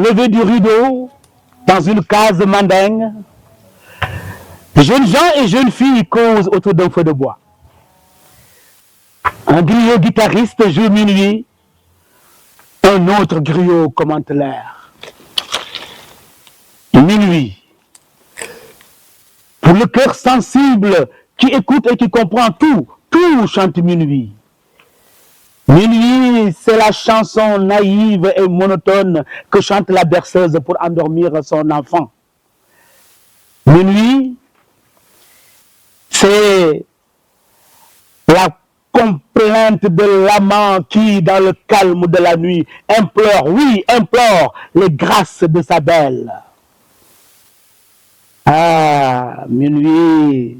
lever du rideau, dans une case mandingue, jeunes gens et jeunes filles causent autour d'un feu de bois. Un griot guitariste joue minuit, un autre griot commente l'air. Minuit. Pour le cœur sensible qui écoute et qui comprend tout, tout chante minuit. Minuit, c'est la chanson naïve et monotone que chante la berceuse pour endormir son enfant. Minuit, c'est la complainte de l'amant qui, dans le calme de la nuit, implore, oui, implore les grâces de sa belle. Ah, minuit,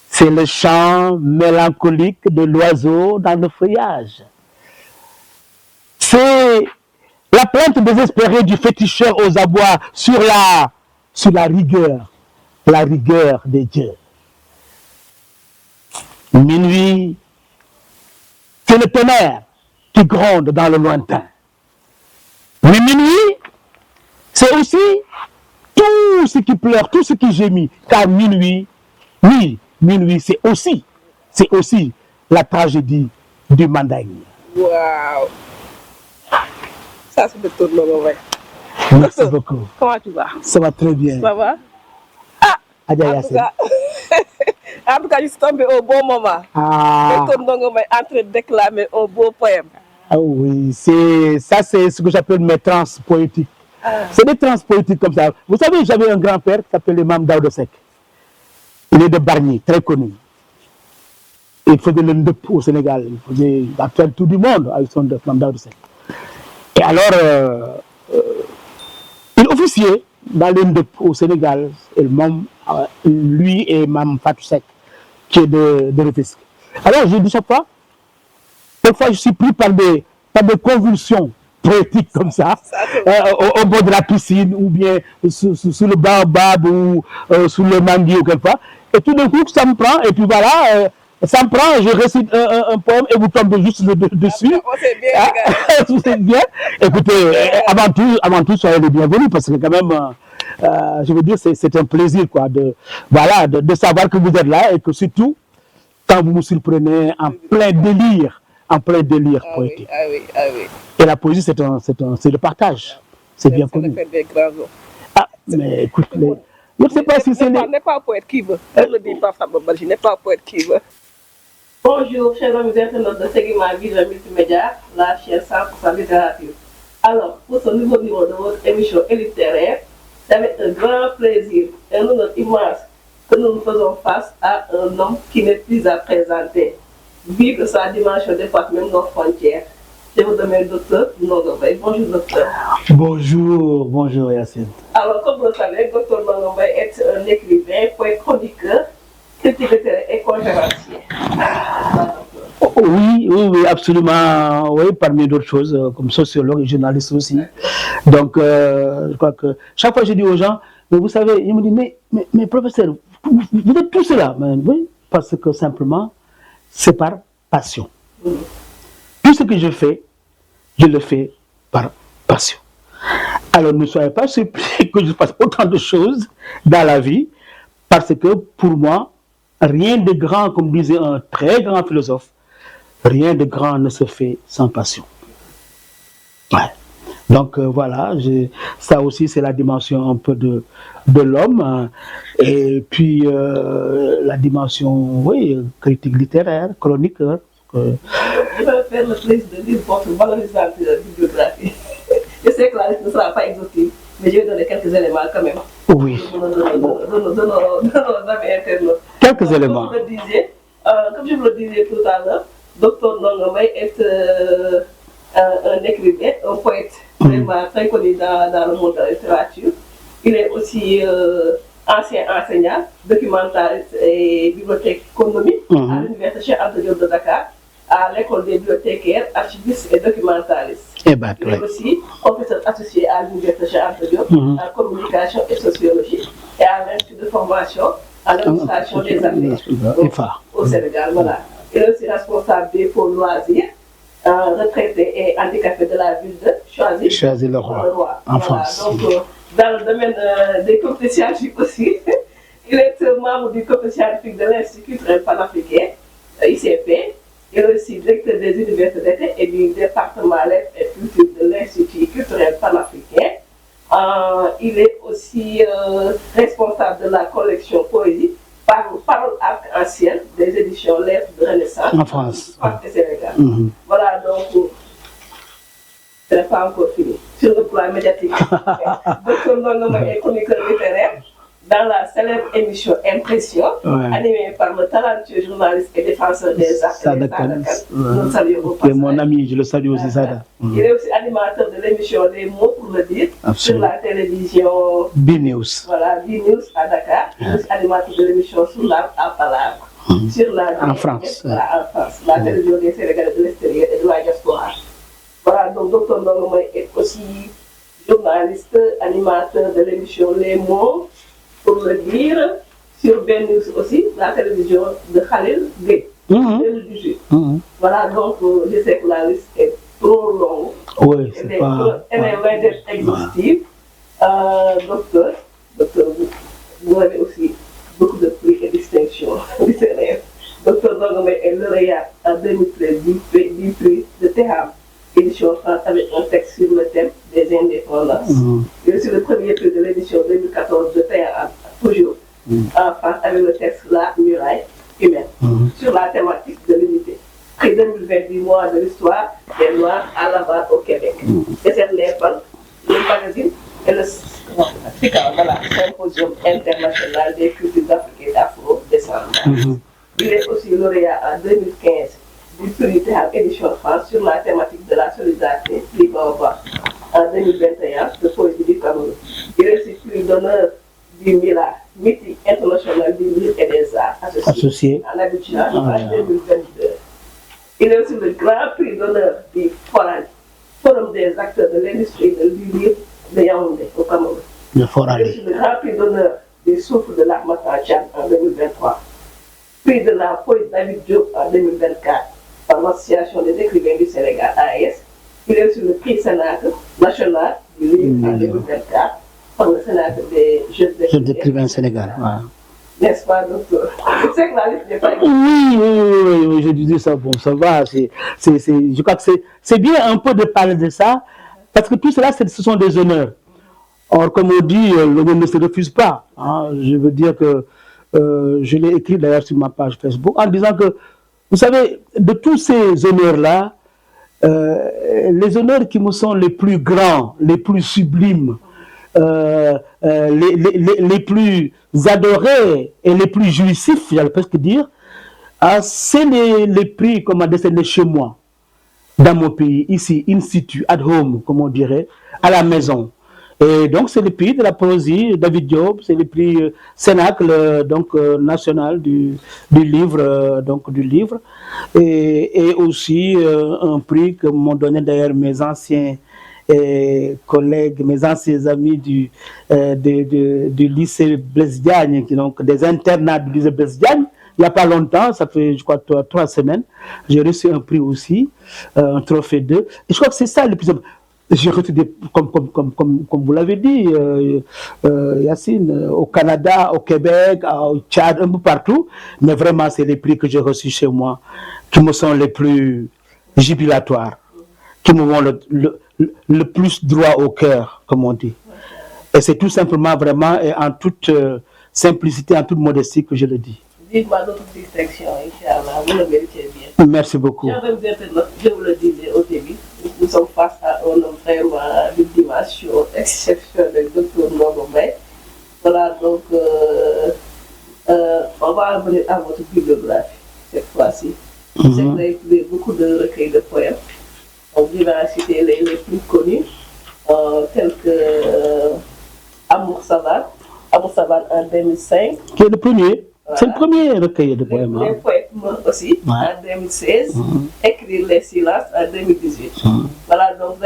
c'est le chant mélancolique de l'oiseau dans le feuillage. C'est la plainte désespérée du féticheur aux abois sur la rigueur des dieux. Minuit, c'est le tonnerre qui gronde dans le lointain. Mais minuit, c'est aussi tout ce qui pleure, tout ce qui gémit. Car minuit, oui, minuit, c'est aussi la tragédie du mandingue. Waouh! Ça, c'est Dr Ndongo. Merci beaucoup. Comment tu vas? Ça va très bien. Ça va? Ah! En tout cas, je suis tombé au bon moment. Ah. Dr Ndongo est en train de déclamer un beau poème. Ah oui, c'est ce que j'appelle mes trans poétiques. Ah. C'est des trans poétiques comme ça. Vous savez, j'avais un grand-père qui s'appelait Imam Daouda Seck. Il est de Bargny, très connu. Il faisait le ndep au Sénégal. Il faisait la traite tout du monde avec son ndep, Imam Daouda Seck. Et alors, il officiait dans le ndep au Sénégal. Et lui et Mme Fatou Seck, qui est de Rufisque. Alors, j'ai dit chaque fois, parfois je suis pris par des convulsions poétiques comme ça, au bord de la piscine, ou bien sous le baobab, ou sous le manguier, ou quelque part. Et tout d'un coup, ça me prend, et puis voilà, ça me prend, je récite un poème, et vous tombez juste dessus. C'est bien, bien. Écoutez, avant tout, soyez les bienvenus, parce que quand même, je veux dire, c'est un plaisir, quoi, de savoir que vous êtes là, et que surtout, quand vous me surprenez en plein délire poétique. Ah oui. Et la poésie, c'est le partage. C'est bien connu. Ah, mais écoute, je ne sais pas si c'est... n'est pas poète qui veut. Je le dis pas, je n'ai pas poète qui veut. Bonjour, chers amis internautes de Segima Vision Multimédia, la chaîne 100% littérature. Alors, pour ce nouveau numéro de votre émission littéraire, c'est avec un grand plaisir et un honneur immense que nous nous faisons face à un homme qui n'est plus à présenter. Vu que sa dimension dépasse même nos frontières. Je vous demande docteur Ndongo Mbaye. Bonjour docteur. Bonjour Yacine. Alors comme vous le savez, docteur Ndongo Mbaye est un écrivain, poète, chroniqueur, critique littéraire et conférencier. Oui, absolument. Oui, parmi d'autres choses, comme sociologue et journaliste aussi. Donc, je crois que chaque fois je dis aux gens, mais vous savez, ils me disent, mais professeur, vous êtes tous là. Oui, parce que simplement, c'est par passion. Tout ce que je le fais par passion. Alors ne soyez pas surpris que je fasse autant de choses dans la vie, parce que pour moi, rien de grand, comme disait un très grand philosophe, rien de grand ne se fait sans passion. Ouais. Donc voilà, ça aussi c'est la dimension un peu de l'homme, et puis la dimension, oui, critique littéraire, chroniqueur. Je vais faire le plaisir de lire votre valorisante bibliographie. Je sais que la liste ne sera pas exhaustive, mais je vais donner quelques éléments quand même. Oui. De nos amis internautes. Quelques éléments. Comme je vous le disais tout à l'heure, Dr Ndongo Mbaye est un écrivain, un poète vraiment très connu dans le monde de la littérature. Il est aussi ancien enseignant, documentariste et bibliothèque économique à l'Université Cheikh Anta Diop de Dakar, à l'école des bibliothécaires, archivistes et documentaristes. Il est aussi professeur associé à l'Université Cheikh Anta Diop en communication et sociologie et à l'Institut de formation à l'administration des armées au Sénégal. Voilà. Il est aussi responsable des pôles loisirs retraité et handicapé de la ville de Choisy. Choisy-le-Roi, en France. Donc, dans le domaine des comités scientifiques aussi, il est membre du comité scientifique de l'Institut culturel panafricain, ICP. Il est aussi directeur des universités d'été et du département lettres et culture de l'Institut culturel panafricain. Il est aussi responsable de la collection poésie Parole arc-en-ciel des éditions Lettres de Renaissance en France et Sénégal. Voilà, donc, ce n'est pas encore fini. Sur le plan médiatique, Dr Ndongo est chroniqueur littéraire dans la célèbre émission Impression, animée par le talentueux journaliste et défenseur des arts. Sada Kane. C'est mon ami, je le salue aussi, Sada. Il est aussi animateur de l'émission Les mots pour le dire sur la télévision B-News. Voilà, B-News à Dakar. Il est aussi animateur de l'émission Sous l'arbre à Palabre. Sur la en France. Voilà, en France. La télévision des Sénégalais de l'extérieur et de la diaspora. Voilà, donc Dr Ndongo est aussi journaliste, animateur de l'émission Les mots pour le dire, sur BNews aussi, la télévision de Khalil Gueye, 2018. Voilà, donc je sais que la liste est trop longue. Oui, c'est pas... Elle est loin d'être exhaustive. Docteur, vous avez aussi beaucoup de prix et distinctions littéraires. Dr Ndongo est lauréat en 2013 du prix de Teham, édition France, avec un texte sur le thème des indépendances. Il est aussi le premier prix de l'édition 2014 de Teham, toujours en France, avec le texte La muraille humaine, sur la thématique de l'unité. Prix 2020 du mois de l'histoire des Noirs à Laval au Québec. Et cette lettre, le magazine et le symposium international des cultures africaines d'Afro-descendants. Il est aussi lauréat en 2015 du prix Teham Édition France sur la thématique de la solidarité Libre en 2021 de poésie du Cameroun. Il est aussi prix d'honneur du MILA, Mythique international du livre et des arts associés en Abidjan en 2022. Il est aussi le grand prix d'honneur du Forum des acteurs de l'industrie du livre de Yaoundé au Cameroun. Il est aussi le grand prix d'honneur du souffle de l'Armatan Tchad en 2023. Prix de la poésie David Diop en 2024 par l'Association des écrivains du Sénégal, AES. Il est aussi le prix Sénacle national du livre en 2024 par le Sénacle des jeunes écrivains Sénégal. N'est-ce pas, docteur? Je sais que la liste n'est pas... Oui, je disais ça, bon, ça va. Je crois que c'est bien un peu de parler de ça, parce que tout cela, ce sont des honneurs. Or, comme on dit, l'honneur ne se refuse pas. Je veux dire que je l'ai écrit d'ailleurs sur ma page Facebook, en disant que, vous savez, de tous ces honneurs-là, les honneurs qui me sont les plus grands, les plus sublimes, les plus adorés et les plus jouissifs, j'allais presque dire, c'est les prix qu'on m'a décerné chez moi, dans mon pays, ici, in situ, at home, comme on dirait, à la maison. Et donc, c'est le prix de la poésie, David Diop, c'est le prix Cénacle, donc national du livre, et aussi un prix que m'ont donné d'ailleurs mes anciens collègues, mes anciens amis du lycée Blaise Diagne, donc des internats du lycée Blaise Diagne. Il n'y a pas longtemps, ça fait je crois 3 semaines, j'ai reçu un prix aussi, un trophée 2. Et je crois que c'est ça le plus important. J'ai reçu comme vous l'avez dit, Yacine, au Canada, au Québec, au Tchad, un peu partout. Mais vraiment, c'est les prix que j'ai reçus chez moi qui me sont les plus jubilatoires, qui me vont le plus droit au cœur, comme on dit. Et c'est tout simplement, vraiment, et en toute simplicité, en toute modestie que je le dis. Dites-moi d'autres distinctions, Inch'Allah, vous le méritez bien. Merci beaucoup. Je vous le disais au début, nous sommes face à un homme vraiment d'une dimension exceptionnelle, Dr Ndongo Mbaye. Voilà, donc on va revenir à votre bibliographie cette fois-ci. Vous avez publié beaucoup de recueils de poèmes. On va citer les plus connus, tels que Amour Savane en 2005. Qui est le premier. Voilà. C'est le premier recueil de poèmes. Les poètes morts aussi, en 2016. Écrire les silences en 2018. Voilà, donc vous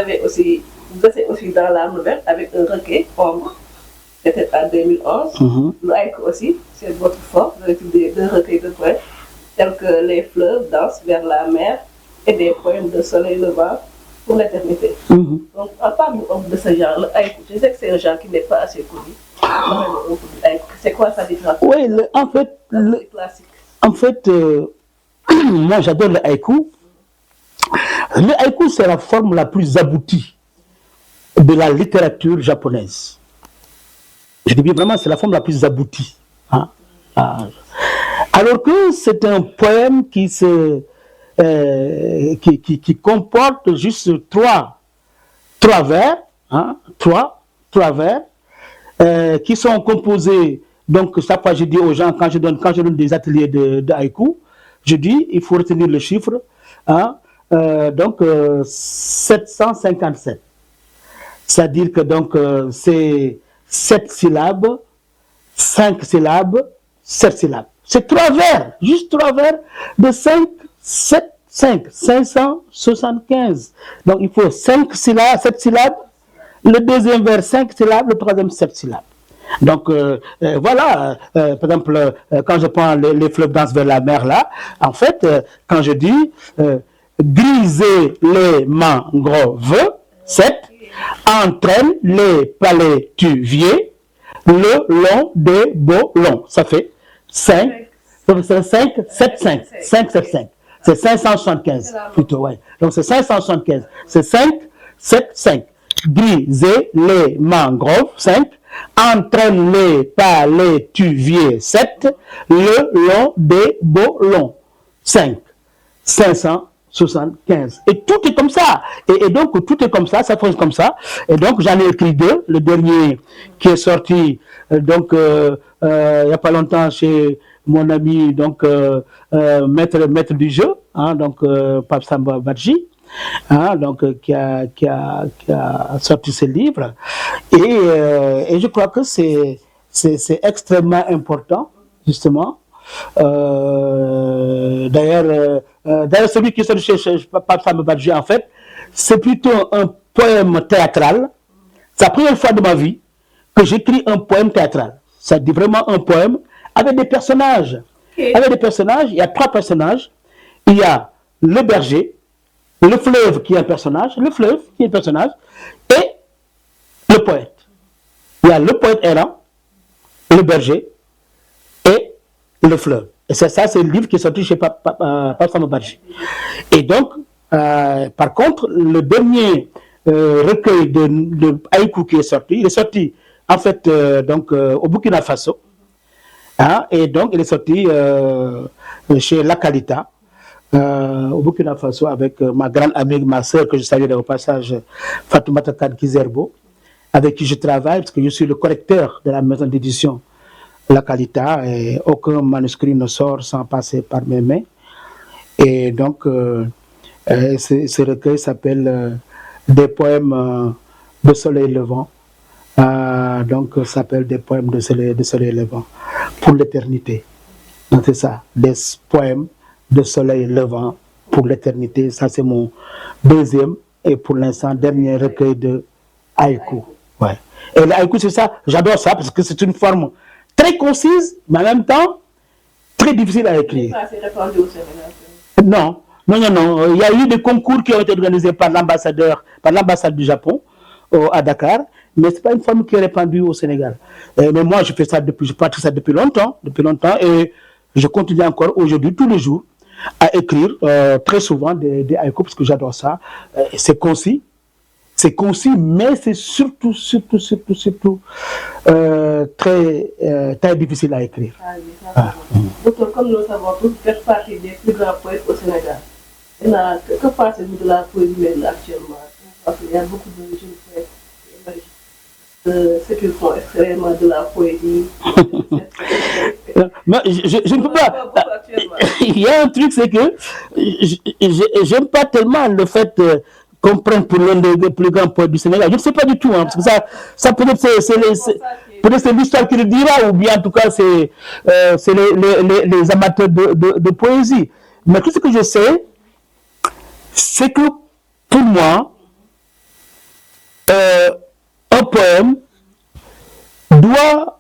êtes aussi dans la nouvelle avec un recueil, Ombre, c'était en 2011. Laïque aussi, c'est votre force. Vous avez publié 2 recueils de poèmes, tels que Les fleuves dansent vers la mer et des poèmes de soleil levant pour l'éternité. Donc, parle-nous de ce genre, le haïku. Je sais que c'est un genre qui n'est pas assez connu. C'est quoi sa différence? Oui, en fait, moi j'adore le haïku. Le haïku, c'est la forme la plus aboutie de la littérature japonaise. Je dis bien vraiment, c'est la forme la plus aboutie. Hein? Alors que c'est un poème qui comporte juste trois vers, hein? trois vers, qui sont composés. Donc, chaque fois, je dis aux gens, quand je donne des ateliers de haïku, je dis, il faut retenir le chiffre, hein? Donc 757. C'est-à-dire que donc c'est 7 syllabes, 5 syllabes, 7 syllabes. C'est 3 vers, juste 3 vers de 5, 7, 575. Donc il faut 5 syllabes, 7 syllabes, le deuxième vers 5 syllabes, le troisième 7 syllabes. Donc voilà, par exemple, quand je prends les fleuves dansent vers la mer là, en fait, quand je dis griser les mangroves, 7, entraîne les palétuviers le long des bolons. Ça fait 5, 7, 5. C'est 575 plutôt, ouais. Donc c'est 575. C'est 5, 7, 5. Griser les mangroves, 5. Entraîne les palétuviers, 7. Le long des bolons, 5. 575. Et tout est comme ça. Et donc, tout est comme ça fonctionne comme ça. Et donc, j'en ai écrit 2. Le dernier qui est sorti, donc, il n'y a pas longtemps chez mon ami, donc, maître du jeu, hein, donc, Pape Samba Badji, hein, donc, qui a sorti ce livre. Et je crois que c'est extrêmement important, justement. D'ailleurs, celui qui est sorti chez Pape Samba Badji, en fait, c'est plutôt un poème théâtral. C'est la première fois de ma vie que j'écris un poème théâtral. C'est vraiment un poème avec des personnages. Avec des personnages, il y a 3 personnages. Il y a le berger, le fleuve qui est un personnage, et le poète. Il y a le poète errant, le berger et le fleuve. Et c'est ça, c'est le livre qui est sorti chez Pape Samba Badji. Et donc, par contre, le dernier recueil de haïku qui est sorti, il est sorti en fait donc, au Burkina Faso. Hein, et donc, il est sorti chez La Qualita, au Burkina Faso, avec ma grande amie, ma soeur, que je salue au passage, Fatoumata Kane Kizerbo, avec qui je travaille, parce que je suis le correcteur de la maison d'édition La Qualita, et aucun manuscrit ne sort sans passer par mes mains. Et donc, ce recueil s'appelle Des poèmes de soleil levant. Donc, s'appelle Des poèmes de soleil levant pour l'éternité. Donc, c'est ça, des poèmes de soleil levant pour l'éternité. Ça, c'est mon deuxième et pour l'instant dernier recueil de haïku. Ouais. Et le haïku, c'est ça, j'adore ça parce que c'est une forme très concise, mais en même temps très difficile à écrire. Non. Il y a eu des concours qui ont été organisés par l'ambassade du Japon à Dakar, mais ce n'est pas une forme qui est répandue au Sénégal. Mais moi, je pratique ça depuis longtemps, et je continue encore aujourd'hui, tous les jours, à écrire très souvent des haïkus parce que j'adore ça. C'est concis, mais c'est surtout très difficile à écrire. Docteur, comme nous le savons tous, vous faites partie des plus grands poètes au Sénégal. Que pensez-vous de la poésie actuellement? Parce qu'il y a beaucoup de jeunes poètes ce qu'ils font extrêmement de la poésie. Mais je ne peux pas. Il y a un truc, c'est que j'aime pas tellement le fait qu'on prenne pour l'un des plus grands poètes du Sénégal. Je ne sais pas du tout, hein, parce que ça peut-être c'est l'histoire qui le dira, ou bien en tout cas c'est les amateurs de poésie. Mais tout ce que je sais, c'est que pour moi, un poème doit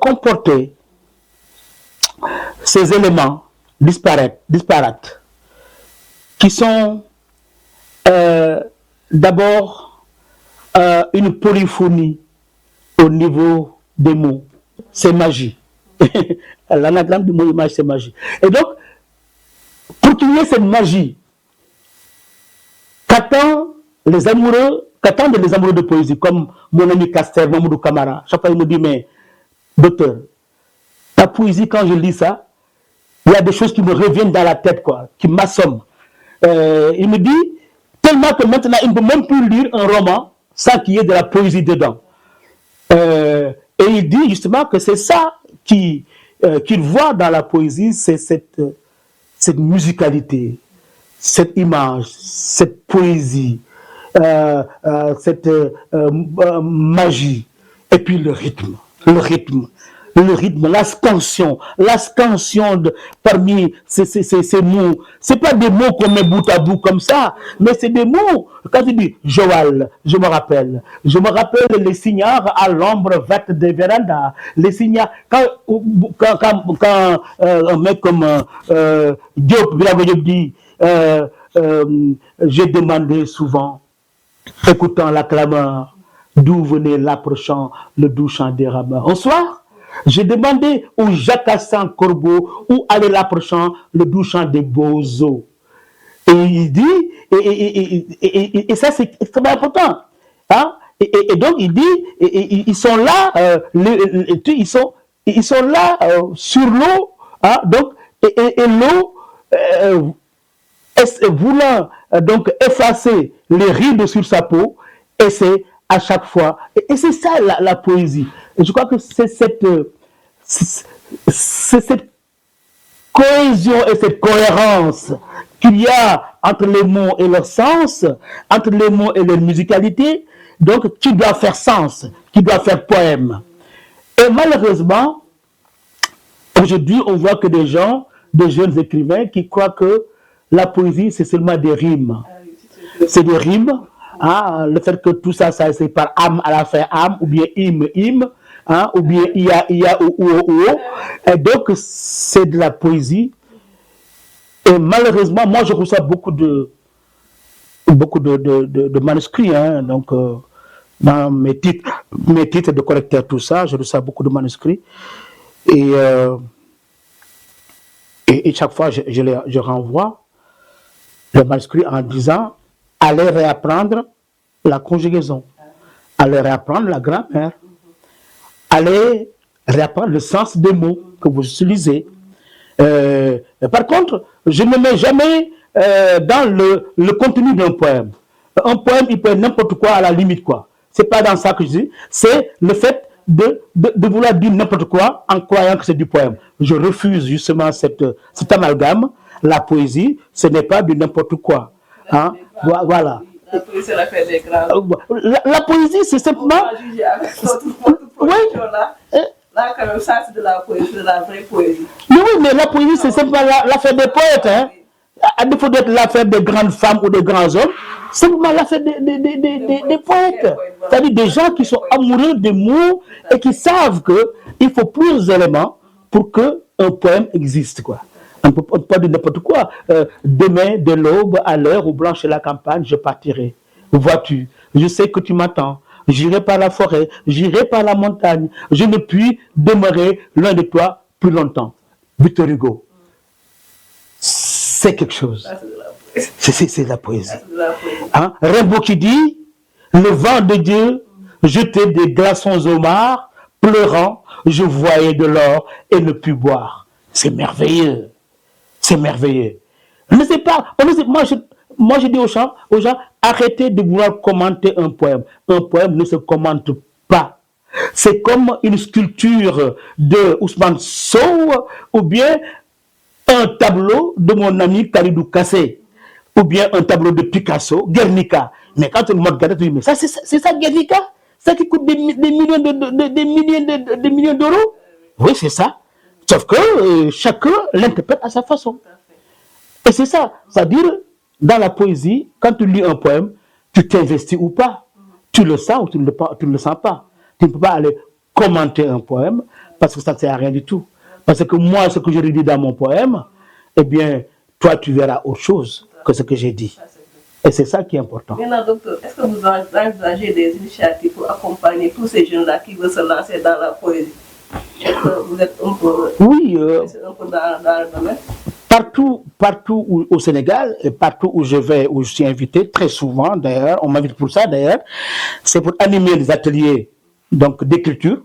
comporter ces éléments disparates qui sont d'abord une polyphonie au niveau des mots. C'est magie. L'anagramme du mot image, c'est magie. Et donc, pour qu'il y ait cette magie, qu'attendent les amoureux de poésie, comme mon ami Caster, Mamoudou Kamara. Chaque fois, il me dit, mais docteur, ta poésie, quand je lis ça, il y a des choses qui me reviennent dans la tête, quoi, qui m'assomment. Il me dit, tellement que maintenant, il ne peut même plus lire un roman sans qu'il y ait de la poésie dedans. Et il dit justement que c'est ça qu'il voit dans la poésie, c'est cette musicalité, cette image, cette poésie, cette magie, et puis le rythme, la scansion parmi ces mots. C'est pas des mots qu'on met bout à bout comme ça, mais c'est des mots. Quand tu dis Joal, je me rappelle les cignards à l'ombre verte des vérandas, les cignards. Quand un mec comme Diop dit, j'ai demandé souvent, écoutant la clameur, d'où venait l'approchant le doux chant des rameurs. Un soir, j'ai demandé au jacassant corbeau où allait l'approchant le doux chant des bozos. Et il dit, et ça c'est extrêmement important. Hein? Et donc il dit, ils sont là, ils sont là sur l'eau, hein? Donc, et l'eau, voulant donc effacer les rides sur sa peau, et c'est à chaque fois, et c'est ça la poésie. Et je crois que c'est cette cohésion et cette cohérence qu'il y a entre les mots et leur sens, entre les mots et leur musicalité, donc qui doit faire sens, qui doit faire poème. Et malheureusement, aujourd'hui, on voit que des jeunes écrivains qui croient que la poésie, c'est seulement des rimes. C'est des rimes. Hein, le fait que tout ça, c'est par âme à la fin âme, ou bien hymne, hein, ou bien ia, ou. Et donc, c'est de la poésie. Et malheureusement, moi, je reçois beaucoup de manuscrits. Hein, donc, dans mes titres de collecteur, tout ça, je reçois beaucoup de manuscrits. Et chaque fois, je renvoie le manuscrit en disant, allez réapprendre la conjugaison, allez réapprendre la grammaire, allez réapprendre le sens des mots que vous utilisez. Par contre, je ne mets jamais dans le contenu d'un poème. Un poème, il peut être n'importe quoi à la limite, quoi. C'est pas dans ça que je dis, c'est le fait de vouloir dire n'importe quoi en croyant que c'est du poème. Je refuse justement cet amalgame. La poésie, ce n'est pas du n'importe quoi. Hein? Voilà. La poésie, c'est l'affaire des grands. La poésie, c'est simplement. Oui. Là, quand même, ça, c'est de la poésie, de la vraie poésie. Mais oui, mais la poésie, c'est simplement l'affaire des poètes. Hein? À défaut d'être l'affaire des grandes femmes ou des grands hommes, c'est simplement l'affaire des poètes. C'est-à-dire des gens qui sont amoureux des mots et qui savent qu'il faut plusieurs éléments pour qu'un poème existe, quoi. On ne peut pas dire n'importe quoi. Demain, de l'aube à l'heure où blanche la campagne, je partirai. Vois-tu, je sais que tu m'attends. J'irai par la forêt, j'irai par la montagne. Je ne puis demeurer loin de toi plus longtemps. Victor Hugo. C'est quelque chose. C'est de la poésie. Hein? Rimbaud qui dit, le vent de Dieu jetait des glaçons au mar, pleurant, je voyais de l'or et ne pus boire. C'est merveilleux. C'est merveilleux. On ne sait pas. Moi, je dis aux gens, arrêtez de vouloir commenter un poème. Un poème ne se commente pas. C'est comme une sculpture de Ousmane Sow, ou bien un tableau de mon ami Khalidou Kassé, ou bien un tableau de Picasso, Guernica. Mais quand on me regarde, tu dis, mais ça, c'est ça Guernica? Ça qui coûte des millions d'euros? Oui, c'est ça. Sauf que chacun l'interprète à sa façon. Et c'est ça. C'est-à-dire, dans la poésie, quand tu lis un poème, tu t'investis ou pas. Tu le sens ou tu ne le sens pas. Tu ne peux pas aller commenter un poème parce que ça ne sert à rien du tout. Parce que moi, ce que je dis dans mon poème, eh bien, toi, tu verras autre chose. que ce que j'ai dit. Et c'est ça qui est important. Maintenant, docteur, est-ce que vous envisagez des initiatives pour accompagner tous ces jeunes-là qui veulent se lancer dans la poésie? Est-ce que vous êtes un peu, oui, un peu dans le domaine? Partout au Sénégal, et partout où je vais, où je suis invité, très souvent d'ailleurs, on m'invite pour ça d'ailleurs, c'est pour animer des ateliers d'écriture,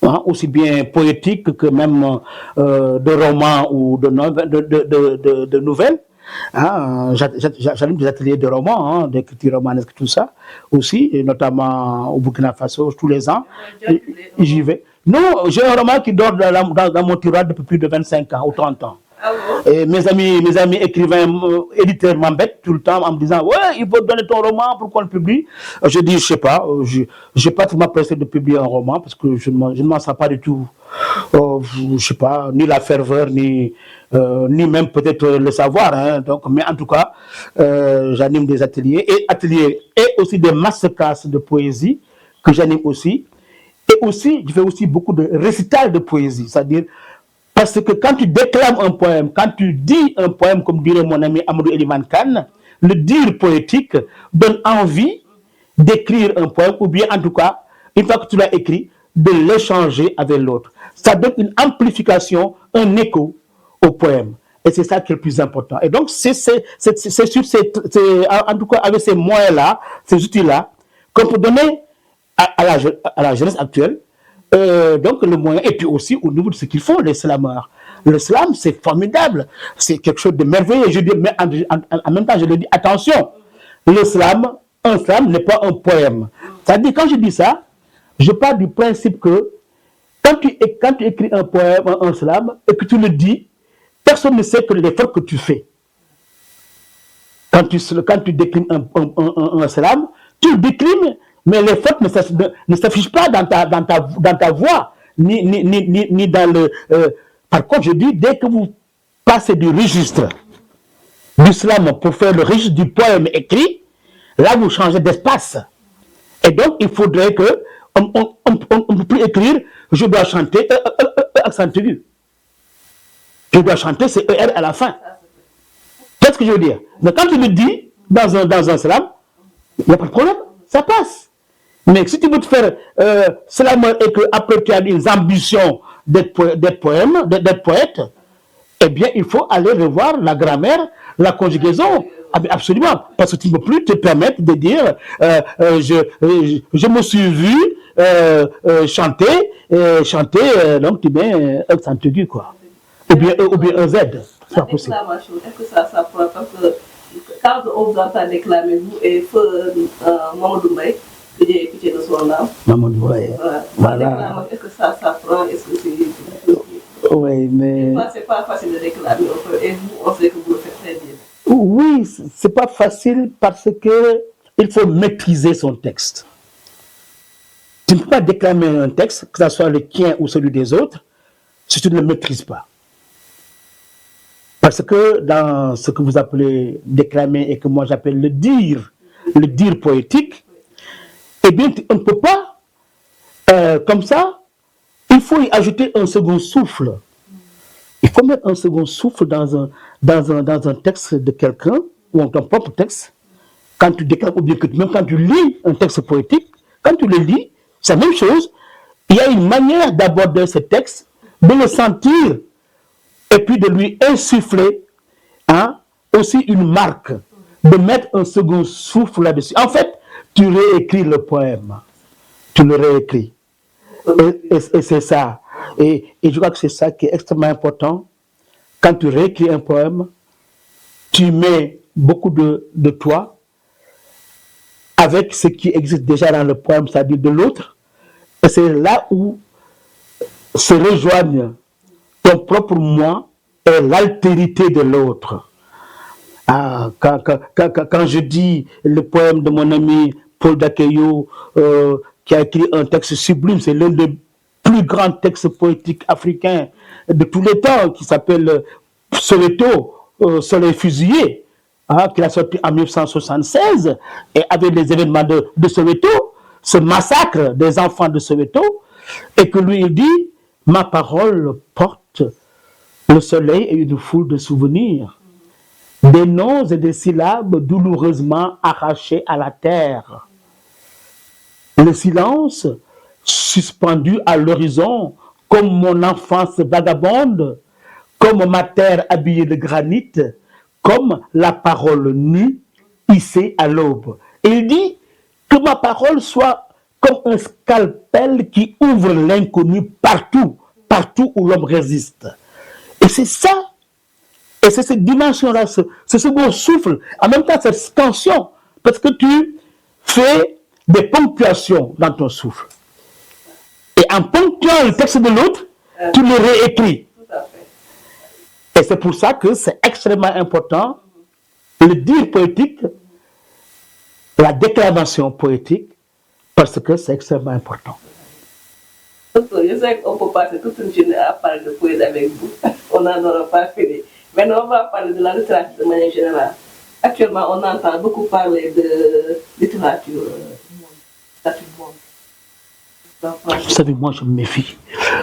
hein, aussi bien poétiques que même de romans ou de nouvelles. Hein, j'anime des ateliers de romans, hein, d'écriture romanesque, tout ça aussi, et notamment au Burkina Faso tous les ans. J'y vais. Non, j'ai un roman qui dort dans mon tiroir depuis plus de 25 ans ou 30 ans. Ah bon? Et mes amis écrivains, éditeurs m'embêtent tout le temps en me disant ouais, il faut donner ton roman pour qu'on le publie. Je dis je sais pas, j'ai pas tellement pressé de publier un roman parce que je ne m'en sens pas du tout. Je sais pas, ni la ferveur, ni même peut-être le savoir. Hein, donc, mais en tout cas, j'anime des ateliers et aussi des masterclass de poésie que j'anime aussi. Et aussi, je fais aussi beaucoup de récital de poésie, c'est-à-dire parce que quand tu déclames un poème, quand tu dis un poème, comme dirait mon ami Amadou Eliman Khan, le dire poétique donne envie d'écrire un poème, ou bien en tout cas, une fois que tu l'as écrit, de l'échanger avec l'autre. Ça donne une amplification, un écho au poème. Et c'est ça qui est le plus important. Et donc, c'est en tout cas avec ces moyens-là, ces outils-là, qu'on peut donner à la jeunesse actuelle, donc le moyen, et puis aussi au niveau de ce qu'ils font, les slameurs. Le slam, c'est formidable, c'est quelque chose de merveilleux. Je dis, mais en même temps, je le dis, attention, un slam n'est pas un poème. C'est-à-dire, quand je dis ça, je pars du principe que quand tu écris un poème, un slam, et que tu le dis, personne ne sait que l'effort que tu fais. Quand tu déclines un slam, tu le déclines, mais les fautes ne s'affichent pas dans ta voix, ni dans le... par contre, je dis, dès que vous passez du registre du slam pour faire le registre du poème écrit, là, vous changez d'espace. Et donc, il faudrait que on ne peut plus écrire « je dois chanter accent aigu ». Je dois chanter, c'est ER à la fin. Qu'est-ce que je veux dire? Mais quand tu le dis dans un slam, il n'y a pas de problème, ça passe. Mais si tu veux te faire slammer et qu'après tu as des ambitions d'être poète, eh bien, il faut aller revoir la grammaire, la conjugaison. Absolument. Parce que tu ne peux plus te permettre de dire je me suis vu chanter, donc tu mets un accent aigu, quoi. Ou bien un Z. C'est pas possible. Est-ce que ça prend? Parce que quand on vous entend déclamer, vous et feu Mamadou Mbaye, que j'ai écouté de son âme. Mamadou Mbaye. Voilà. Est-ce que ça prend? Est-ce que c'est... Oui, mais... C'est pas facile de déclamer, et vous, on sait que vous le faites très bien. Oui, c'est pas facile parce que il faut maîtriser son texte. Tu ne peux pas déclamer un texte, que ce soit le tien ou celui des autres, si tu ne le maîtrises pas. Parce que dans ce que vous appelez déclamer et que moi j'appelle le dire poétique, eh bien, on ne peut pas, comme ça, il faut y ajouter un second souffle. Il faut mettre un second souffle dans un texte de quelqu'un, ou dans ton propre texte, quand tu déclames, ou bien que même quand tu lis un texte poétique, quand tu le lis, c'est la même chose. Il y a une manière d'aborder ce texte, de le sentir, et puis de lui insuffler aussi une marque, de mettre un second souffle là-dessus. En fait, tu réécris le poème. Tu le réécris. Et c'est ça. Et je crois que c'est ça qui est extrêmement important. Quand tu réécris un poème, tu mets beaucoup de toi avec ce qui existe déjà dans le poème, c'est-à-dire de l'autre. Et c'est là où se rejoignent ton propre moi et l'altérité de l'autre. Quand je dis le poème de mon ami Paul Dakeyo, qui a écrit un texte sublime, c'est l'un des plus grands textes poétiques africains de tous les temps, qui s'appelle Soweto, Soleil fusillé, qu'il a sorti en 1976, et avec les événements de Soweto, ce massacre des enfants de Soweto, et que lui il dit, ma parole porte le soleil et une foule de souvenirs. des noms et des syllabes douloureusement arrachés à la terre. Le silence, suspendu à l'horizon, comme mon enfance vagabonde, comme ma terre habillée de granit, comme la parole nue, hissée à l'aube. Et il dit que ma parole soit comme un scalpel qui ouvre l'inconnu partout, partout où l'homme résiste. Et c'est ça, et c'est cette dimension-là, c'est ce beau souffle, en même temps cette tension, parce que tu fais des ponctuations dans ton souffle. Et en ponctuant le texte de l'autre, tu le réécris. Et c'est pour ça que c'est extrêmement important le dire poétique, la déclamation poétique, parce que c'est extrêmement important. Je sais qu'on peut passer toute une journée à parler de poésie avec vous. On n'en aura pas fini. Maintenant, on va parler de la littérature de manière générale. Actuellement, on entend beaucoup parler de littérature Vous savez, moi, je me méfie.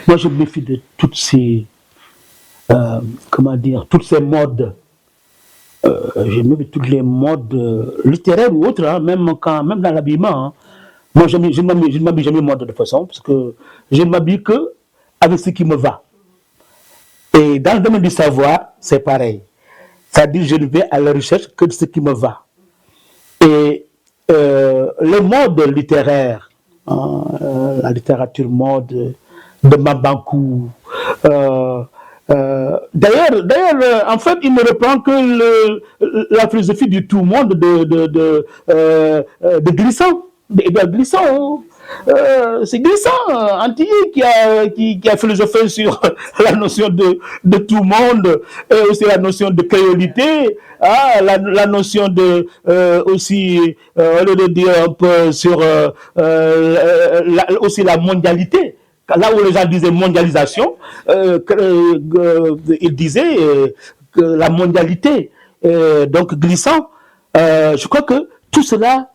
Moi, je me méfie de toutes ces, toutes ces modes. Je me méfie de toutes les modes littéraires ou autres, hein, même dans l'habillement. Hein. Moi, je ne m'habille jamais mode de toute façon, parce que je ne m'habille que avec ce qui me va. Et dans le domaine du savoir, c'est pareil. C'est-à-dire, je ne vais à la recherche que de ce qui me va. Et les modes littéraires, la littérature mode de Mabankou, d'ailleurs, en fait, il ne reprend que la philosophie du tout monde de Glissant, d'Edouard Glissant. C'est Glissant, antillais, qui a philosophé sur la notion de tout monde, et aussi la notion de créolité, la notion de aussi, au lieu de dire un peu sur aussi la mondialité. Là où les gens disaient mondialisation, ils disaient que la mondialité. Donc Glissant, je crois que tout cela,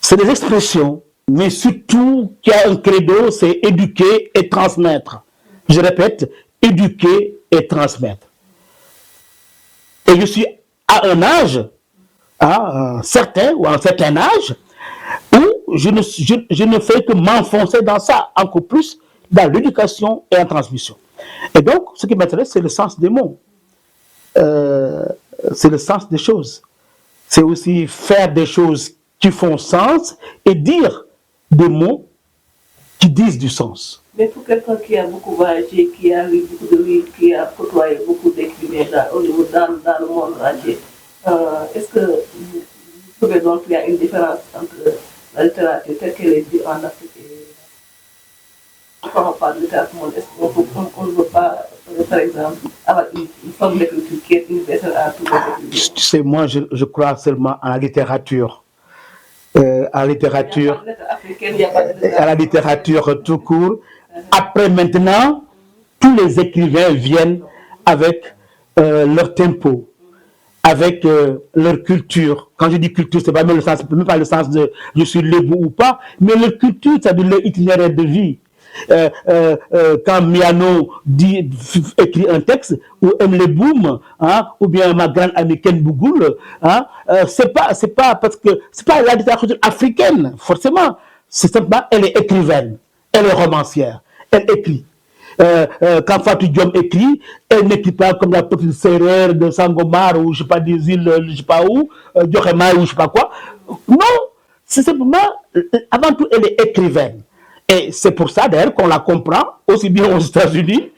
c'est des expressions, mais surtout qu'il y a un credo, c'est éduquer et transmettre. Je répète, éduquer et transmettre. Et je suis à un âge, à un certain âge, où je ne fais que m'enfoncer dans ça, encore plus dans l'éducation et la transmission. Et donc, ce qui m'intéresse, c'est le sens des mots. C'est le sens des choses. C'est aussi faire des choses qui font sens et dire des mots qui disent du sens. Mais pour quelqu'un qui a beaucoup voyagé, qui a lu beaucoup de livres, qui a côtoyé beaucoup d'écrivains au niveau dans le monde entier, est-ce que vous trouvez donc qu'il y a une différence entre la littérature telle qu'elle est due en Afrique et quand on parle de littérature mondiale, on ne veut pas, par exemple, avoir une forme d'écriture qui est universelle à tous les écrivains? Tu sais, moi, je crois seulement à la littérature. À la littérature tout court. Après, maintenant, tous les écrivains viennent avec leur tempo, avec leur culture. Quand je dis culture, c'est pas même le sens de je suis lébou ou pas, mais leur culture, c'est-à-dire leur itinéraire de vie. Quand Miano écrit un texte, ou Emile Boum, ou bien ma grande amie Ken Bougoul, c'est pas parce que c'est pas la littérature africaine, forcément. C'est simplement, elle est écrivaine, elle est romancière, elle écrit. Quand Fatou Diom écrit, elle n'écrit pas comme la petite sérère de Sangomar ou je sais pas des îles, je sais pas où, Djokema ou je sais pas quoi. Non, c'est simplement, avant tout, elle est écrivaine. Et c'est pour ça d'ailleurs qu'on la comprend aussi bien aux États-Unis,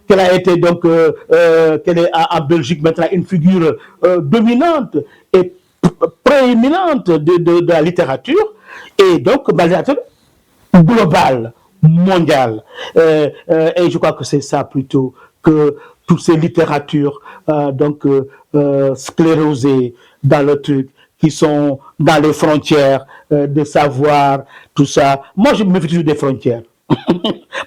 qu'elle a été donc, qu'elle est en Belgique maintenant une figure dominante et prééminente de la littérature, et donc la littérature globale, mondiale. Et je crois que c'est ça plutôt que toutes ces littératures sclérosées dans le truc, qui sont dans les frontières de savoir, tout ça. Moi, je me méfie toujours des frontières.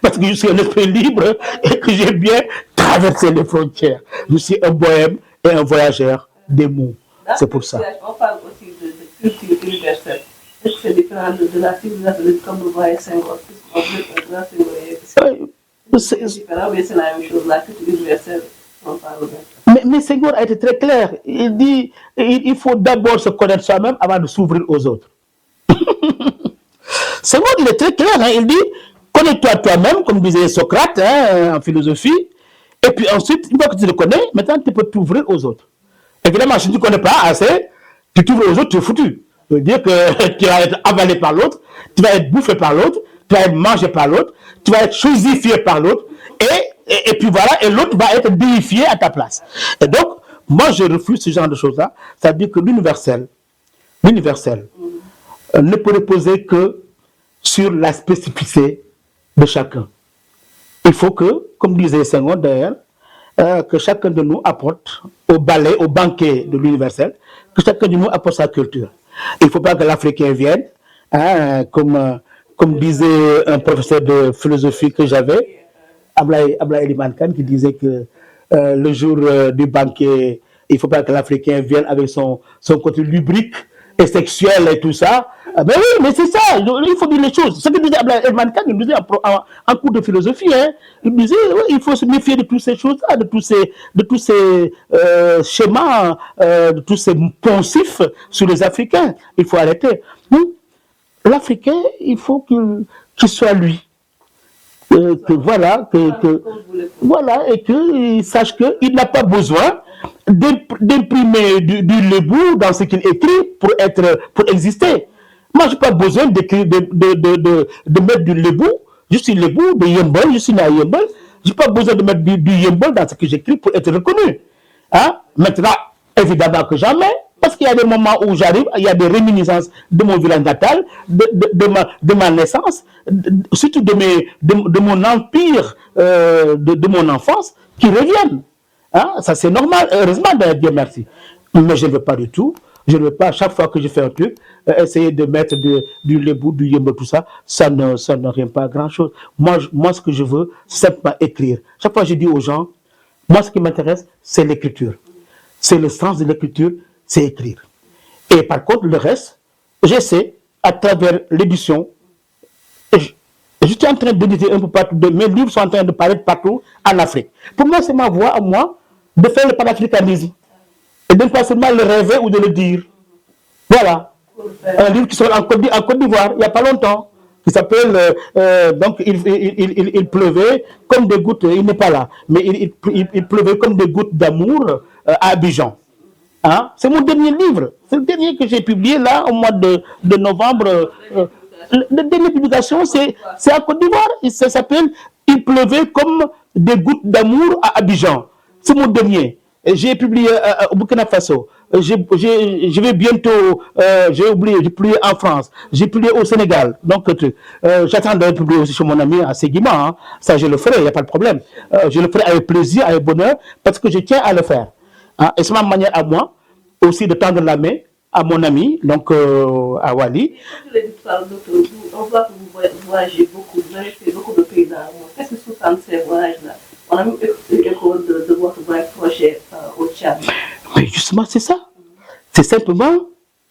Parce que je suis un esprit libre et que j'ai bien traversé les frontières. Je suis un bohème et un voyageur des mots. C'est pour ça. On parle aussi de culture universelle. Est-ce que c'est différent de la civilisation comme vous voyez Senghor? C'est différent, mais c'est la même chose, la culture universelle. On parle de ça. Mais Senghor a été très clair. Il dit il faut d'abord se connaître soi-même avant de s'ouvrir aux autres. Senghor, il est très clair. Hein, il dit connais-toi toi-même, comme disait Socrate hein, en philosophie. Et puis ensuite, une fois que tu le connais, maintenant tu peux t'ouvrir aux autres. Évidemment, si tu ne connais pas assez, tu t'ouvres aux autres, tu es foutu. Ça veut dire que tu vas être avalé par l'autre, tu vas être bouffé par l'autre, tu vas être mangé par l'autre, tu vas être chosifié par l'autre, et puis voilà, et l'autre va être déifié à ta place. Et donc, moi, je refuse ce genre de choses-là. Ça veut dire que l'universel ne peut reposer que sur la spécificité de chacun. Il faut que, comme disait Senghor d'ailleurs, que chacun de nous apporte au balai, au banquet de l'universel, que chacun de nous apporte sa culture. Il ne faut pas que l'Africain vienne, hein, comme disait un professeur de philosophie que j'avais, Ablaye Eliman Khan, qui disait que le jour du banquet, il ne faut pas que l'Africain vienne avec son côté lubrique et sexuel et tout ça. Mais oui, mais c'est ça, il faut dire les choses. Ce que disait Ablaye Eliman Khan, il disait en cours de philosophie, hein, il disait oui, il faut se méfier de toutes ces choses-là, de tous ces schémas, de tous ces poncifs sur les Africains. Il faut arrêter. L'Africain, il faut qu'il soit lui. Voilà, et qu'il sache qu'il n'a pas besoin d'imprimer du lébou dans ce qu'il écrit pour exister. Moi, je n'ai pas besoin d'écrire, de mettre du lébou. Je suis lébou, de yembol, je suis né à yembol. Je n'ai pas besoin de mettre du yembol dans ce que j'écris pour être reconnu. Hein? Maintenant, évidemment que jamais, parce qu'il y a des moments où j'arrive, il y a des réminiscences de mon village natal, de ma naissance, surtout de mon empire, de mon enfance, qui reviennent. Hein? Ça, c'est normal, heureusement, Dieu merci. Mais je ne veux pas du tout. Je ne veux pas, chaque fois que je fais un truc, essayer de mettre du lébou, du yembo, tout ça, ça ne rime pas à grand-chose. Moi, ce que je veux, c'est simplement écrire. Chaque fois, je dis aux gens, moi, ce qui m'intéresse, c'est l'écriture. C'est le sens de l'écriture, c'est écrire. Et par contre, le reste, j'essaie, à travers l'édition, je suis en train d'éditer un peu partout, mes livres sont en train de paraître partout en Afrique. Pour moi, c'est ma voie à moi de faire le panafricanisme. Et de ne pas seulement le rêver ou de le dire. Voilà. Un livre qui sort en Côte d'Ivoire, il n'y a pas longtemps, qui s'appelle donc il pleuvait comme des gouttes, il n'est pas là, mais il pleuvait comme des gouttes d'amour à Abidjan. Hein? C'est mon dernier livre. C'est le dernier que j'ai publié là au mois de novembre. La dernière publication, c'est à Côte d'Ivoire. Ça s'appelle Il pleuvait comme des gouttes d'amour à Abidjan. C'est mon dernier. J'ai publié au Burkina Faso. Je vais bientôt, j'ai publié en France. J'ai publié au Sénégal. Donc, j'attends de publier aussi chez mon ami à Seguima. Hein. Ça, je le ferai, il n'y a pas de problème. Je le ferai avec plaisir, avec bonheur, parce que je tiens à le faire. Hein. Et c'est ma manière à moi aussi de tendre la main à mon ami, donc à Wali. Comme je l'ai dit tout à l'heure, on voit que vous voyagez beaucoup, vous avez fait beaucoup de pays dans le monde. Qu'est-ce que sous-tend ces voyages-là? On a même écho de votre vrai projet au Tchad. Mais justement, c'est ça. C'est simplement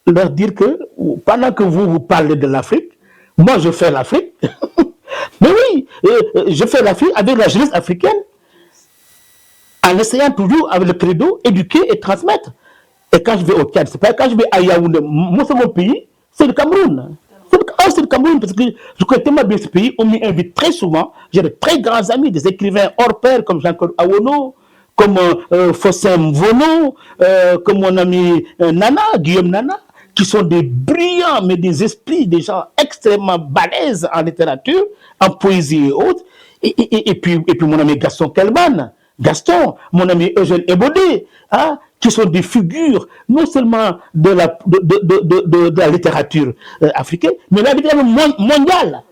leur dire que pendant que vous parlez de l'Afrique, moi je fais l'Afrique. Mais oui, je fais l'Afrique avec la jeunesse africaine, en essayant toujours avec le credo, éduquer et transmettre. Et quand je vais au Tchad, c'est pas quand je vais à Yaoundé, moi c'est mon pays, c'est le Cameroun. C'est le Cameroun, parce que je connais tellement bien ce pays, on m'y invite très souvent. J'ai de très grands amis, des écrivains hors pair comme Jean-Claude Awono, comme Fossem Vono, comme mon ami Guillaume Nana, qui sont des brillants, mais des esprits, des gens extrêmement balèzes en littérature, en poésie et autres. Et puis mon ami Gaston Kelman, mon ami Eugène Ebodé, hein, qui sont des figures, non seulement de la littérature africaine, mais la littérature mondiale.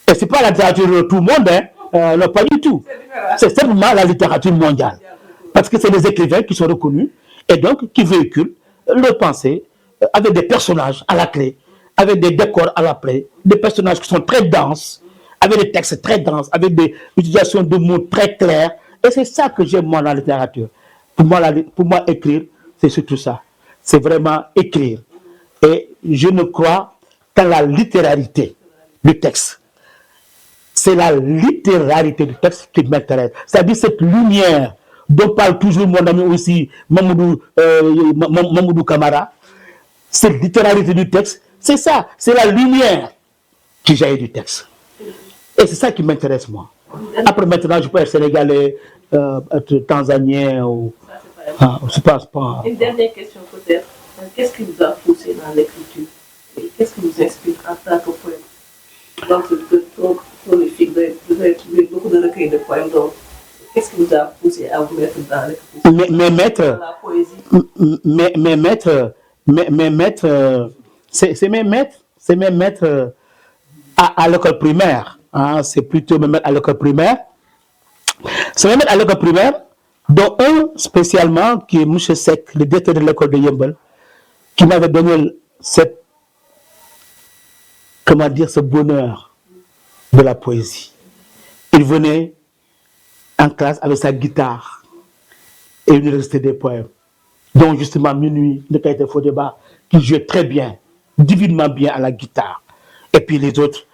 Et ce n'est pas la littérature de tout le monde, hein, non, pas du tout. C'est simplement la littérature mondiale. Parce que c'est des écrivains qui sont reconnus, et donc qui véhiculent leur pensée avec des personnages à la clé, avec des décors à la clé, des personnages qui sont très denses, avec des textes très denses, avec des utilisations de mots très clairs. Et c'est ça que j'aime moi dans la littérature. Pour moi, écrire, c'est surtout ça. C'est vraiment écrire. Et je ne crois qu'à la littéralité du texte. C'est la littéralité du texte qui m'intéresse. C'est-à-dire cette lumière dont parle toujours mon ami aussi Mamoudou Kamara, cette littéralité du texte, c'est ça, c'est la lumière qui jaillit du texte. Et c'est ça qui m'intéresse, moi. Après, maintenant, je peux être sénégalais, être tanzanien, ou. C'est pas Une dernière question, peut-être. Qu'est-ce qui vous a poussé dans l'écriture? Qu'est-ce qui vous inspire en tant que poète? Donc, prolifique, vous avez trouvé beaucoup de recueils de poèmes, donc, qu'est-ce qui vous a poussé à vous mettre dans l'écriture? Mes maîtres, dans la poésie. mes maîtres, c'est mes maîtres à l'école primaire. Hein, c'est plutôt mes maîtres à l'école primaire. C'est mes maîtres à l'école primaire, dont un spécialement qui est M. Sek, le directeur de l'école de Yembel, qui m'avait donné cette, comment dire, ce bonheur de la poésie. Il venait en classe avec sa guitare et il nous récitait des poèmes, dont justement Minuit, de Kaïté Fodeba, qui jouait très bien, divinement bien à la guitare. Et puis les autres,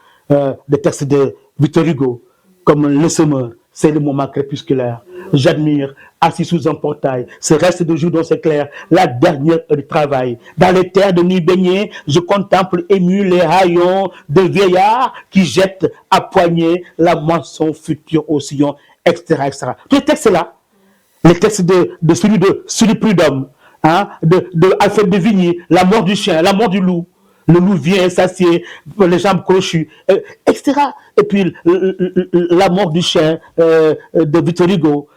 des textes de Victor Hugo, comme Le Semeur, c'est le moment crépusculaire. J'admire, assis sous un portail, ce reste de jour dont c'est clair, la dernière heure du travail. Dans les terres de nuit baignées, je contemple ému les haillons de vieillards qui jettent à poignée la moisson future au sillon, etc., etc. Tous les textes là, les textes de celui de Sully Prudhomme, hein, de Alfred de Vigny, la mort du chien, la mort du loup. Le loup vient s'assied, les jambes crochues, etc. Et puis la mort du chien de Victor Hugo.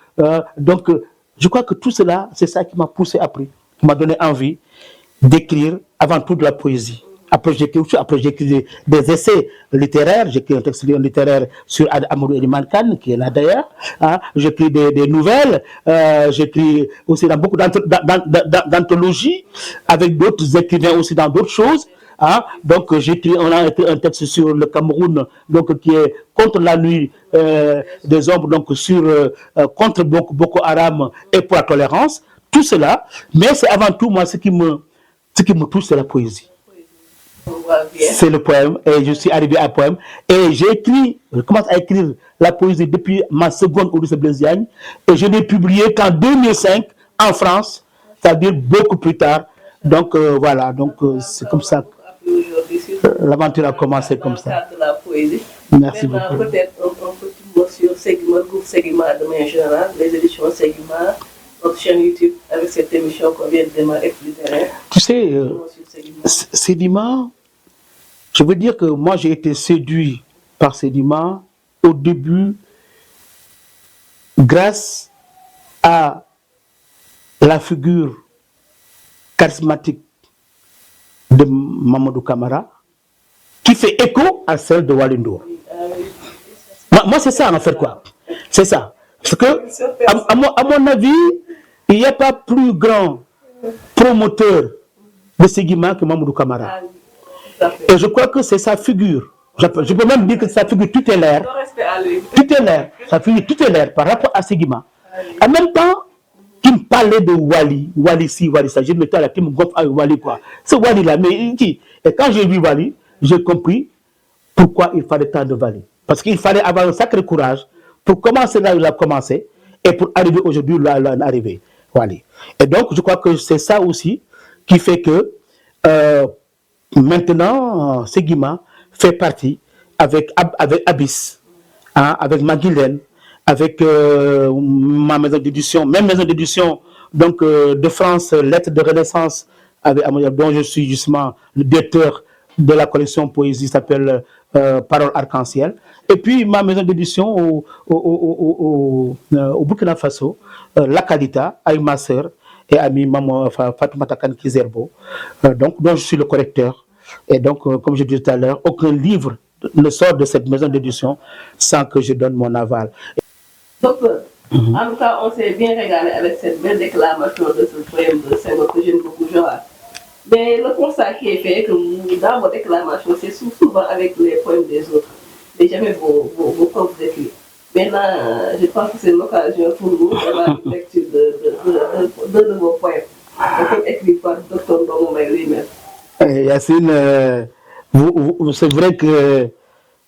Donc, je crois que tout cela, c'est ça qui m'a poussé après, qui m'a donné envie d'écrire avant tout de la poésie. Après, j'écris des essais littéraires. J'écris un texte littéraire sur Amadou Eliman Khan, qui est là d'ailleurs. Hein. J'écris des nouvelles. J'écris aussi dans beaucoup d'anthologies, avec d'autres écrivains aussi dans d'autres choses. Hein? Donc, on a écrit un texte sur le Cameroun, donc, qui est contre la nuit des ombres, donc contre Boko Haram et pour la tolérance. Tout cela, mais c'est avant tout, moi, ce qui me touche, c'est la poésie. C'est le poème, et je suis arrivé à un poème, et je commence à écrire la poésie depuis ma seconde Odyssée Blaise Diagne, et je l'ai publié qu'en 2005 en France, c'est-à-dire beaucoup plus tard. Donc voilà, donc c'est comme ça. L'aventure a commencé comme ça. De la poésie. Merci beaucoup. Peut-être un petit mot sur Segima, le groupe Segima de manière générale, les éditions Segima, notre chaîne YouTube avec cette émission qu'on vient de démarrer littéraire. Tu sais, Segima, je veux dire que moi j'ai été séduit par Segima au début grâce à la figure charismatique de Mamadou Kamara, qui fait écho à celle de Walindour. Moi, c'est ça en fait, quoi. C'est ça. Parce que, à mon avis, il n'y a pas plus grand promoteur de Segima que Mamadou Kamara. Et je crois que c'est sa figure. Je peux même dire que c'est sa figure tutélaire. Sa figure tutélaire par rapport à Segima. En même temps, qui me parlait de Wali, Wali si, Wali ça, je me mettais à la qui me gonfle avec Wali quoi. C'est Wali là, mais qui? Et quand j'ai vu Wali, j'ai compris pourquoi il fallait tant de Wali. Parce qu'il fallait avoir un sacré courage pour commencer là où il a commencé et pour arriver aujourd'hui là où il est arrivé. Wali. Et donc, je crois que c'est ça aussi qui fait que maintenant, Segima fait partie avec Abyss, hein, avec Maguilène, avec ma maison d'édition, même maison d'édition donc de France, Lettres de Renaissance, dont je suis justement le directeur de la collection poésie, s'appelle Parole Arc-en-Ciel. Et puis ma maison d'édition au Burkina Faso, La Qualita, avec ma sœur et amie maman Fatoumata Kane Kizerbo, donc dont je suis le correcteur. Et donc, comme je disais tout à l'heure, aucun livre ne sort de cette maison d'édition sans que je donne mon aval. Docteur, en tout cas, on s'est bien régalé avec cette belle déclamation de ce poème de Senghor que j'aime beaucoup, Joël. Mais le constat qui est fait, que dans vos déclamations, c'est souvent avec les poèmes des autres, mais jamais vos propres écrits. Maintenant, je pense que c'est l'occasion pour nous d'avoir une lecture de vos poèmes, écrits par Dr Ndongo Mbaye lui-même. Yacine, c'est vrai que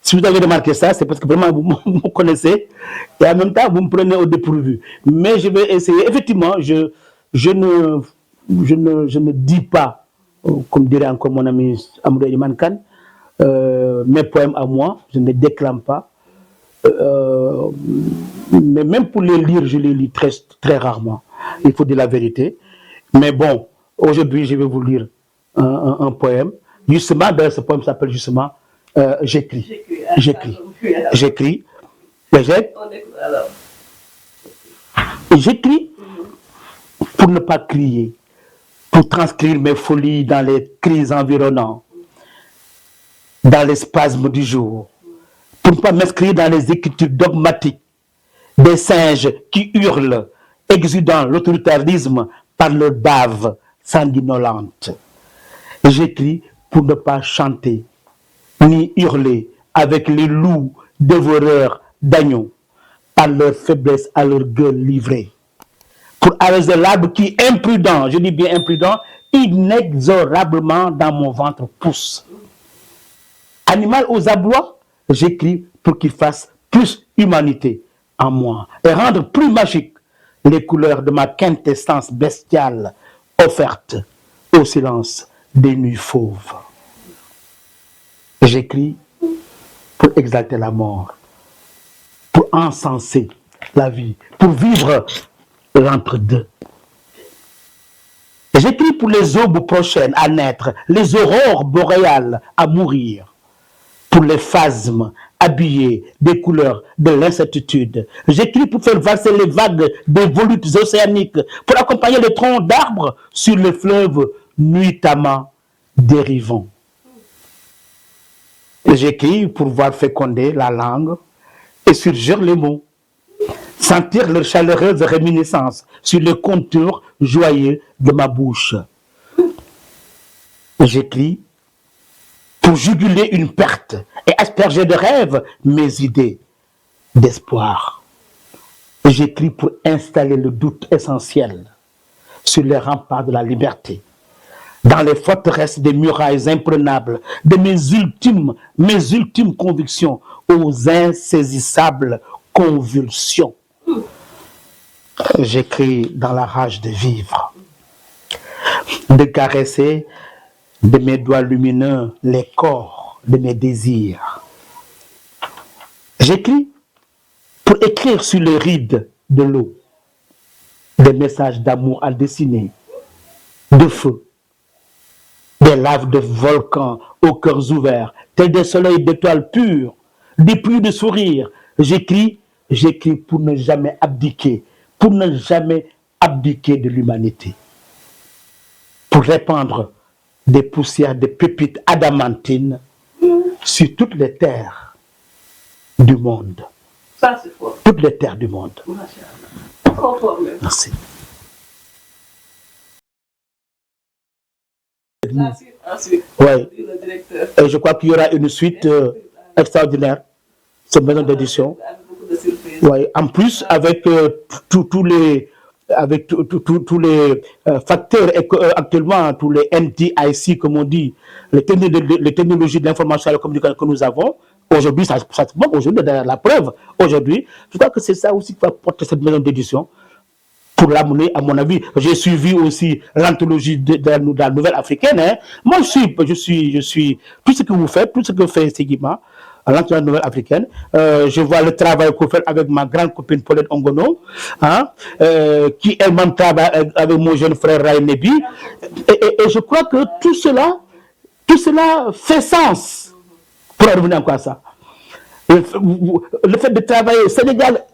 Si vous avez remarqué ça, c'est parce que vraiment vous me connaissez et en même temps vous me prenez au dépourvu. Mais je vais essayer. Effectivement, je ne dis pas, comme dirait encore mon ami Amadou Elimane Kane, mes poèmes à moi, je ne les déclame pas. Mais même pour les lire, je les lis très, très rarement. Il faut dire la vérité. Mais bon, aujourd'hui, je vais vous lire un poème. Justement, d'ailleurs, ce poème s'appelle justement J'écris. J'écris. J'écris. J'écris pour ne pas crier, pour transcrire mes folies dans les cris environnants, dans les spasmes du jour, pour ne pas m'inscrire dans les écritures dogmatiques des singes qui hurlent, exudant l'autoritarisme par leur bave sanguinolente. J'écris pour ne pas chanter, ni hurler avec les loups dévoreurs d'agneaux, par leur faiblesse à leur gueule livrée. Pour arroser l'arbre qui, imprudent, je dis bien imprudent, inexorablement dans mon ventre pousse. Animal aux abois, j'écris pour qu'il fasse plus humanité en moi et rendre plus magique les couleurs de ma quintessence bestiale offerte au silence des nuits fauves. J'écris pour exalter la mort, pour encenser la vie, pour vivre l'entre-deux. J'écris pour les aubes prochaines à naître, les aurores boréales à mourir, pour les phasmes habillés des couleurs de l'incertitude. J'écris pour faire valser les vagues des volutes océaniques, pour accompagner les troncs d'arbres sur les fleuves nuitamment dérivants. J'écris pour voir féconder la langue et surgir les mots, sentir leur chaleureuse réminiscence sur les contours joyeux de ma bouche. J'écris pour juguler une perte et asperger de rêves mes idées d'espoir. J'écris pour installer le doute essentiel sur les remparts de la liberté, dans les forteresses des murailles imprenables de mes ultimes convictions aux insaisissables convulsions. J'écris dans la rage de vivre, de caresser de mes doigts lumineux les corps de mes désirs. J'écris pour écrire sur les rides de l'eau des messages d'amour à dessiner, de feu, des laves de volcans aux cœurs ouverts, tels des soleils d'étoiles pures, des pluies de sourires. J'écris pour ne jamais abdiquer, de l'humanité, pour répandre des poussières de pépites adamantines sur toutes les terres du monde. Ça, c'est fort. Toutes les terres du monde. Merci. Ensuite, ouais. Le directeur. Et je crois qu'il y aura une suite extraordinaire, cette maison d'édition. Ouais. En plus, avec tous les facteurs actuellement, tous les NTIC, comme on dit, les technologies de l'information et de la communication que nous avons, aujourd'hui, ça se manque aujourd'hui, la preuve, aujourd'hui, je crois que c'est ça aussi qui va porter cette maison d'édition. Pour l'amener, à mon avis, j'ai suivi aussi l'anthologie de la nouvelle africaine. Hein. Moi, je suis tout ce que vous faites, tout ce que fait Seguima, à l'anthologie nouvelle africaine. Je vois le travail que vous faites avec ma grande copine Paulette Ongono, hein, qui elle-même travaille avec mon jeune frère Ray Nebi. Et je crois que tout cela fait sens. Pour revenir encore à ça. Le fait de travailler au Sénégal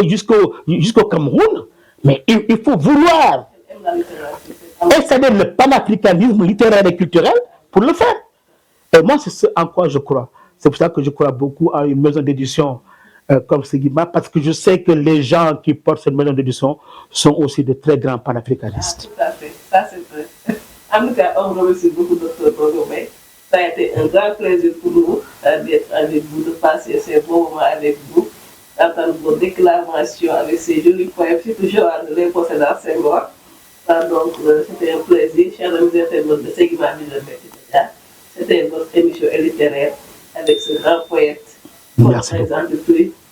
jusqu'au Cameroun, mais il faut vouloir installer le panafricanisme littéraire et culturel pour le faire. Et moi, c'est ce en quoi je crois. C'est pour ça que je crois beaucoup à une maison d'édition comme Seguima, parce que je sais que les gens qui portent cette maison d'édition sont aussi de très grands panafricanistes. Ah, tout à fait, ça c'est vrai. En tout cas, on remercie beaucoup Dr. Bogomé. Ça a été un grand plaisir pour nous d'être avec vous, de passer ces bons moments avec vous, d'entendre vos déclamations avec ces jolis poèmes, surtout Joanne, les possédants Senghor. Donc, c'était un plaisir, chers amis internautes de Seguima Média. C'était votre émission littéraire avec ce grand poète. Merci beaucoup.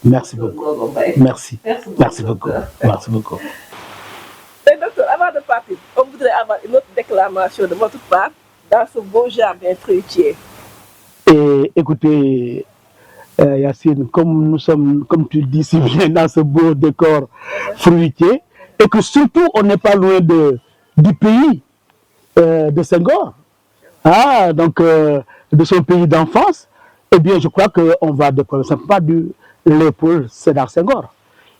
Merci beaucoup. Merci. Merci beaucoup. Merci beaucoup. Mais docteur, avant de partir, on voudrait avoir une autre déclamation de votre part dans ce beau jardin fruitier. Et écoutez, Yacine, comme nous sommes, comme tu le dis si bien, dans ce beau décor fruitier, et que surtout on n'est pas loin du pays de Senghor, donc de son pays d'enfance, eh bien je crois qu'on va découvrir simplement du Léopold Sédar Senghor,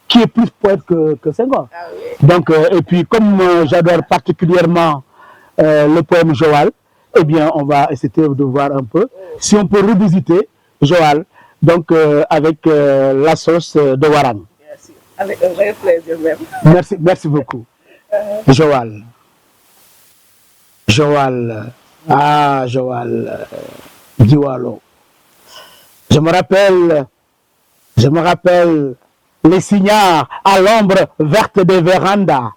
qui est plus poète que Senghor. Ah oui. Donc, et puis comme j'adore particulièrement le poème Joal, eh bien on va essayer de voir un peu si on peut revisiter Joal, donc avec la sauce de Warang. Bien sûr, avec un vrai plaisir même. Merci beaucoup. Joal. Joal. Joal. Diwalo. Je me rappelle les cignards à l'ombre verte des vérandas.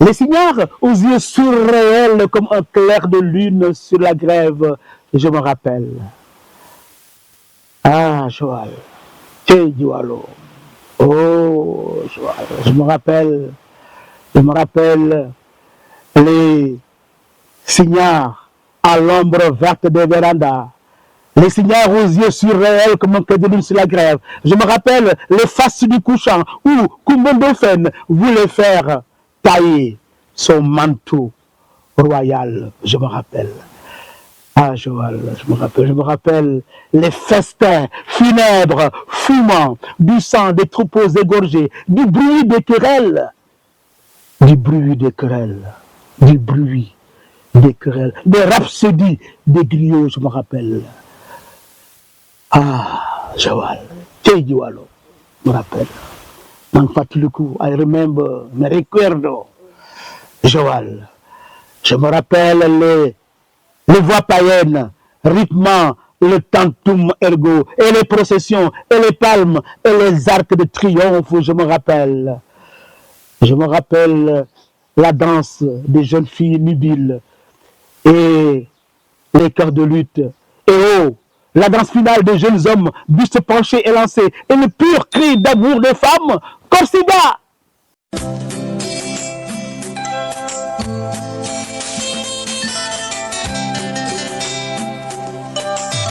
Les cignards aux yeux surréels comme un clair de lune sur la grève. Je me rappelle. Joal. Diwalo. Oh, Joal. Je me rappelle les cignards à l'ombre verte des vérandas. Les cignards aux yeux surréels comme un clair de lune sur la grève. Je me rappelle les faces du couchant où Kumbondofen voulait faire tailler son manteau royal. Je me rappelle. Joal, je me rappelle les festins funèbres, fumants, du sang des troupeaux égorgés, du bruit des querelles, des rhapsodies des griots, je me rappelle. Joal, Diwalo, je me rappelle. I remember, me recuerdo. Joal, je me rappelle les voix païennes rythmant le tantum ergo et les processions et les palmes et les arcs de triomphe, je me rappelle la danse des jeunes filles nubiles et les chœurs de lutte et la danse finale des jeunes hommes bustes penchés et lancés et le pur cri d'amour des femmes. Corsica!